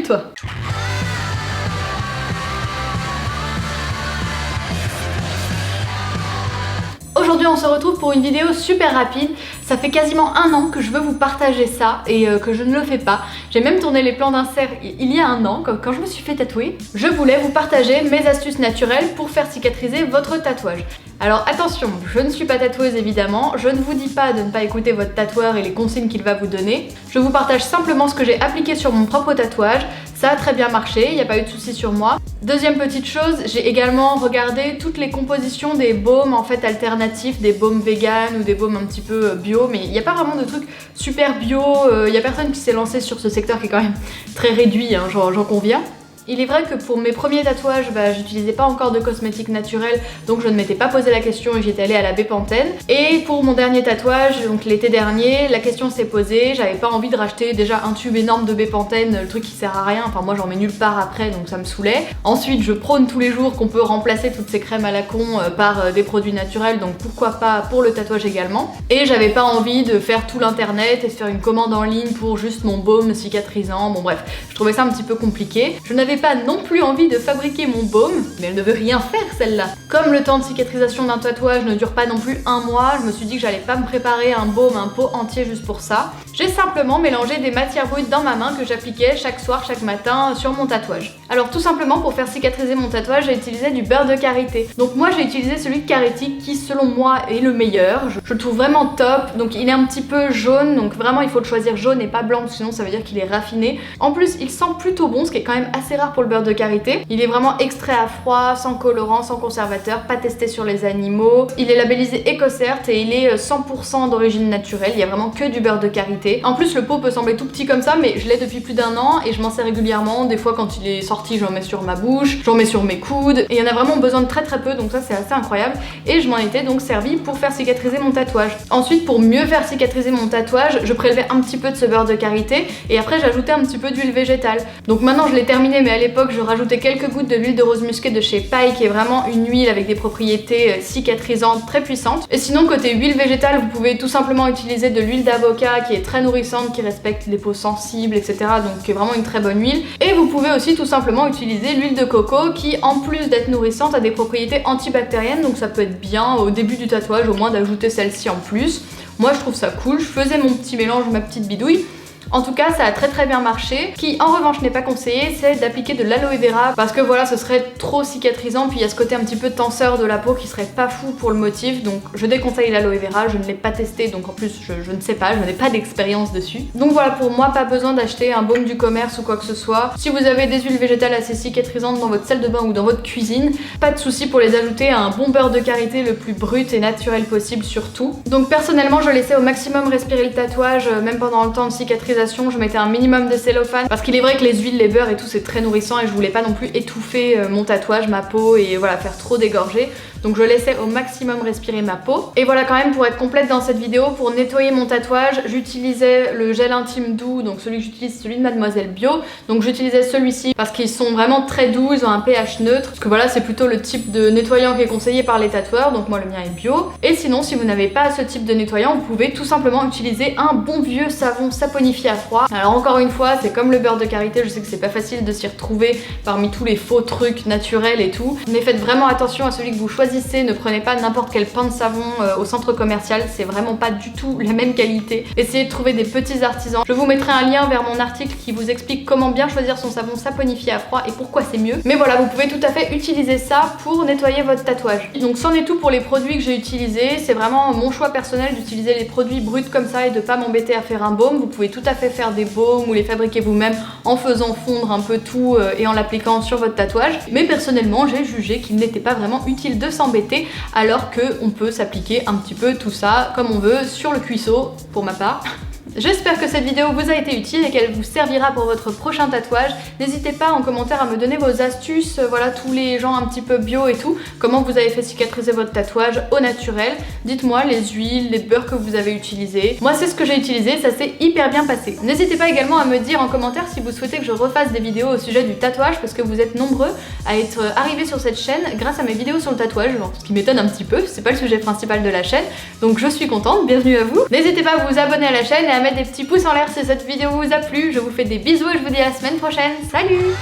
abonne-toi. Aujourd'hui on se retrouve pour une vidéo super rapide. Ça fait quasiment un an que je veux vous partager ça et que je ne le fais pas. J'ai même tourné les plans d'insert il y a un an, quand je me suis fait tatouer. Je voulais vous partager mes astuces naturelles pour faire cicatriser votre tatouage. Alors attention, je ne suis pas tatoueuse évidemment, je ne vous dis pas de ne pas écouter votre tatoueur et les consignes qu'il va vous donner. Je vous partage simplement ce que j'ai appliqué sur mon propre tatouage. Ça a très bien marché, il n'y a pas eu de soucis sur moi. Deuxième petite chose, j'ai également regardé toutes les compositions des baumes en fait alternatifs, des baumes vegan ou des baumes un petit peu bio, mais il n'y a pas vraiment de trucs super bio, il n'y a personne qui s'est lancé sur ce secteur qui est quand même très réduit, hein, j'en conviens. Il est vrai que pour mes premiers tatouages, j'utilisais pas encore de cosmétiques naturels, donc je ne m'étais pas posé la question et j'étais allée à la Bepanthen. Et pour mon dernier tatouage, donc l'été dernier, la question s'est posée, j'avais pas envie de racheter déjà un tube énorme de Bepanthen, le truc qui sert à rien, enfin moi j'en mets nulle part après donc ça me saoulait. Ensuite je prône tous les jours qu'on peut remplacer toutes ces crèmes à la con par des produits naturels, donc pourquoi pas pour le tatouage également. Et j'avais pas envie de faire tout l'internet et de faire une commande en ligne pour juste mon baume cicatrisant, bon bref, je trouvais ça un petit peu compliqué. Je n'avais pas non plus envie de fabriquer mon baume, mais elle ne veut rien faire celle-là. Comme le temps de cicatrisation d'un tatouage ne dure pas non plus un mois, je me suis dit que j'allais pas me préparer un baume, un pot entier juste pour ça. J'ai simplement mélangé des matières brutes dans ma main que j'appliquais chaque soir, chaque matin sur mon tatouage. Alors tout simplement pour faire cicatriser mon tatouage, j'ai utilisé du beurre de karité. Donc moi j'ai utilisé celui de Karité qui selon moi est le meilleur. Je le trouve vraiment top, donc il est un petit peu jaune, donc vraiment il faut le choisir jaune et pas blanc, sinon ça veut dire qu'il est raffiné. En plus il sent plutôt bon, ce qui est quand même assez rare pour le beurre de karité. Il est vraiment extrait à froid, sans colorant, sans conservateur, pas testé sur les animaux. Il est labellisé EcoCert et il est 100% d'origine naturelle, il y a vraiment que du beurre de karité. En plus le pot peut sembler tout petit comme ça, mais je l'ai depuis plus d'un an et je m'en sers régulièrement. Des fois quand il est sorti j'en mets sur ma bouche, j'en mets sur mes coudes et il y en a vraiment besoin de très peu, donc ça c'est assez incroyable. Et je m'en étais donc servi pour faire cicatriser mon tatouage. Ensuite pour mieux faire cicatriser mon tatouage, je prélevais un petit peu de ce beurre de karité et après j'ajoutais un petit peu d'huile végétale. Donc maintenant je l'ai terminé, mais à l'époque je rajoutais quelques gouttes de l'huile de rose musquée de chez Paille qui est vraiment une huile avec des propriétés cicatrisantes très puissantes. Et sinon côté huile végétale, vous pouvez tout simplement utiliser de l'huile d'avocat qui est très nourrissante, qui respecte les peaux sensibles, etc. Donc qui est vraiment une très bonne huile. Et vous pouvez aussi tout simplement utiliser l'huile de coco qui en plus d'être nourrissante a des propriétés antibactériennes, donc ça peut être bien au début du tatouage au moins d'ajouter celle-ci en plus. Moi je trouve ça cool, je faisais mon petit mélange, ma petite bidouille. En tout cas ça a très bien marché. Ce qui en revanche n'est pas conseillé, c'est d'appliquer de l'aloe vera parce que voilà ce serait trop cicatrisant, puis il y a ce côté un petit peu tenseur de la peau qui serait pas fou pour le motif, donc je déconseille l'aloe vera. Je ne l'ai pas testé donc en plus je ne sais pas, je n'ai pas d'expérience dessus. Donc voilà, pour moi pas besoin d'acheter un baume du commerce ou quoi que ce soit. Si vous avez des huiles végétales assez cicatrisantes dans votre salle de bain ou dans votre cuisine, pas de souci pour les ajouter à un bon beurre de karité le plus brut et naturel possible surtout. Donc personnellement je laissais au maximum respirer le tatouage, même pendant le temps de cicatrisation. Je mettais un minimum de cellophane parce qu'il est vrai que les huiles, les beurres et tout c'est très nourrissant et je voulais pas non plus étouffer mon tatouage, ma peau et voilà faire trop dégorger. Donc je laissais au maximum respirer ma peau. Et voilà, quand même pour être complète dans cette vidéo, pour nettoyer mon tatouage, j'utilisais le gel intime doux, donc celui que j'utilise, celui de Mademoiselle Bio. Donc j'utilisais celui-ci parce qu'ils sont vraiment très doux, ils ont un pH neutre. Parce que voilà, c'est plutôt le type de nettoyant qui est conseillé par les tatoueurs, donc moi le mien est bio. Et sinon, si vous n'avez pas ce type de nettoyant, vous pouvez tout simplement utiliser un bon vieux savon saponifié à froid. Alors encore une fois, c'est comme le beurre de karité, je sais que c'est pas facile de s'y retrouver parmi tous les faux trucs naturels et tout. Mais faites vraiment attention à celui que vous choisissez. Ne prenez pas n'importe quel pain de savon au centre commercial, c'est vraiment pas du tout la même qualité. Essayez de trouver des petits artisans. Je vous mettrai un lien vers mon article qui vous explique comment bien choisir son savon saponifié à froid et pourquoi c'est mieux. Mais voilà, vous pouvez tout à fait utiliser ça pour nettoyer votre tatouage. Donc c'en est tout pour les produits que j'ai utilisés. C'est vraiment mon choix personnel d'utiliser les produits bruts comme ça et de pas m'embêter à faire un baume. Vous pouvez tout à fait faire des baumes ou les fabriquer vous-même en faisant fondre un peu tout et en l'appliquant sur votre tatouage. Mais personnellement, j'ai jugé qu'il n'était pas vraiment utile de s'embêter alors qu'on peut s'appliquer un petit peu tout ça comme on veut sur le cuisseau pour ma part. J'espère que cette vidéo vous a été utile et qu'elle vous servira pour votre prochain tatouage. N'hésitez pas en commentaire à me donner vos astuces, voilà tous les gens un petit peu bio et tout, comment vous avez fait cicatriser votre tatouage au naturel. Dites-moi les huiles, les beurres que vous avez utilisés. Moi c'est ce que j'ai utilisé, ça s'est hyper bien passé. N'hésitez pas également à me dire en commentaire si vous souhaitez que je refasse des vidéos au sujet du tatouage parce que vous êtes nombreux à être arrivés sur cette chaîne grâce à mes vidéos sur le tatouage, ce qui m'étonne un petit peu, c'est pas le sujet principal de la chaîne, donc je suis contente, bienvenue à vous. N'hésitez pas à vous abonner à la chaîne et à mettre des petits pouces en l'air si cette vidéo vous a plu. Je vous fais des bisous et je vous dis à la semaine prochaine. Salut!